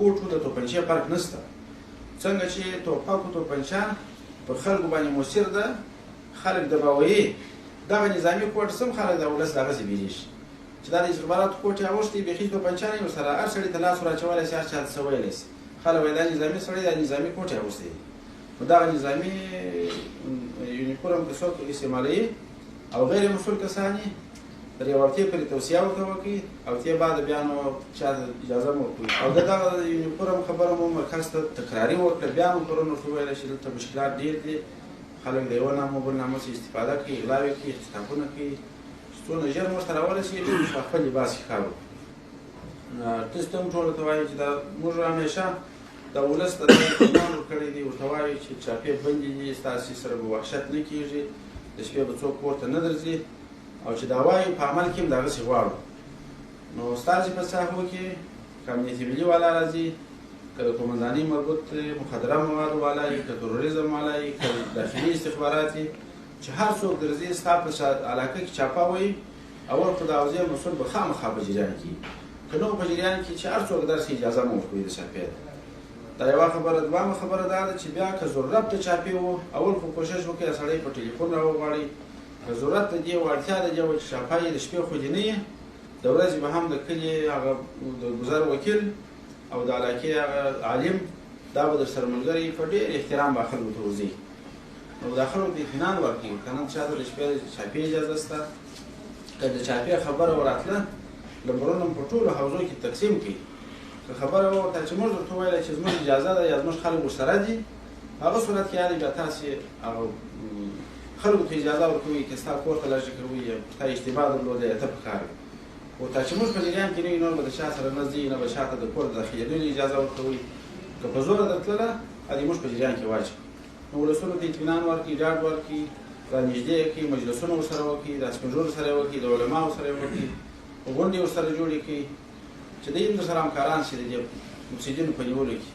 کوټو د توپنچې فرق نشته. څنګه چې توپک او توپنچه پر خلکو باندې مؤثر ده، خلک دباوي، دغه نظامي کوټ سم خلک د ولس دغسې بیریږي چې دا د استخباراتو کوټ یې اغوښتې بیخي توپنچه نه وي ورسره، هر سړي ته لاس ور اچولی شي، هر چا ته څه ویلی شي. خلک وایي دا نظامي سړی دا نظامي کوټ یې اغوستی دی. نو دغه نظامي یونیفورم که څوک استعمالوي او غیر مسؤل کسان یې تر یو وړتې پورې توصیه ورته وکړي او تې بعد بیا نو چا ته اجازه مه ورکوي. او د دغه یونیفورم خبره مو مرکز ته تکراري وکړه، بیا مو پرون ورته وویله چې دلته مشکلات ډېر دي، خلک د یوه نامه بل نامه څخه استفاده کوي، غلاوې کوي، اختطافونه کوي، چې څونه ژر موږ ته راورسېږي موږ په خپل لباس کې کار وکړو. تاسو ته هم ټولو ته وایو چې دا موږ همیشه د ولس ته اطمینان ورکړی دی، ورته وایو چې چاپې بندې دي، ستاسې سره به وحشت نه کېږي، د شپې به څوک کور ته نه درځي، او چې دا وایو په عمل کې هم دغسې غواړو. نو ستاسې په ساحو کې که امنیت ملي والا راځي، که د قومندانۍ مربوط مخدره موادو والا وي، که تروریزم والا وي، که داخلي استخبارات وي، چې هر څوک درځي ستا په علاقه کې چاپه وایي، اول خو د حوزې مسؤل به خامخا په جریان کې وي، که نه په جریان کې چې هر څوک درسې اجازه مه ورکوي د چاپې ده. دا یوه خبره. دویمه خبره دا ده چې بیا که ضرورت د چاپې و، اول خو کوشش وکړئ سړی په ټلیفون راوغواړئ، که ضرورت د دې و، اړتیا د دې و چې چاپه یې د شپې خو دې نه یې، د ورځې به هم د کلي هغه د ګذر وکیل او د علاقې هغه عالم دا به در سره ملګری په ډېر احترام به خلکو ته وځي. نو دا خلکو ته اطمینان ورکړي، که نه چا ته د شپې د چاپې اجازه شته، که د چاپې خبره وراتله لمبرونه په ټولو حوزو کې تقسیم کړي. که خبره ورته چې موږ درته وویله چې زموږ اجازه ده یا زموږ خلک ورسره دي، هغه صورت کې یعنې بیا تاسې هغه خلکو ته اجازه ورکوي که ستا کور ته لږ کوي یا ستا اشتباه درلوده یا ته په کار وي. ورته چې موږ په جریان کې نه وي، نور به د چا سره نه ځي، نه به چا ته د کور د داخلېدو اجازه ورکوي. که په زوره درتلله ادې موږ په جریان کې واچوي. نو ولسونو ته اطمینان ورکړي، ډاډ ورکړي، را نږدې یې کړي، مجلسونه ورسره وکړي، د سپین ږیرو سره یې وکړي، د علماو سره یې وکړي، غونډې ورسره جوړې کړي چې دوی هم درسره همکاران شي د دې مفسدینو په نیولو کې.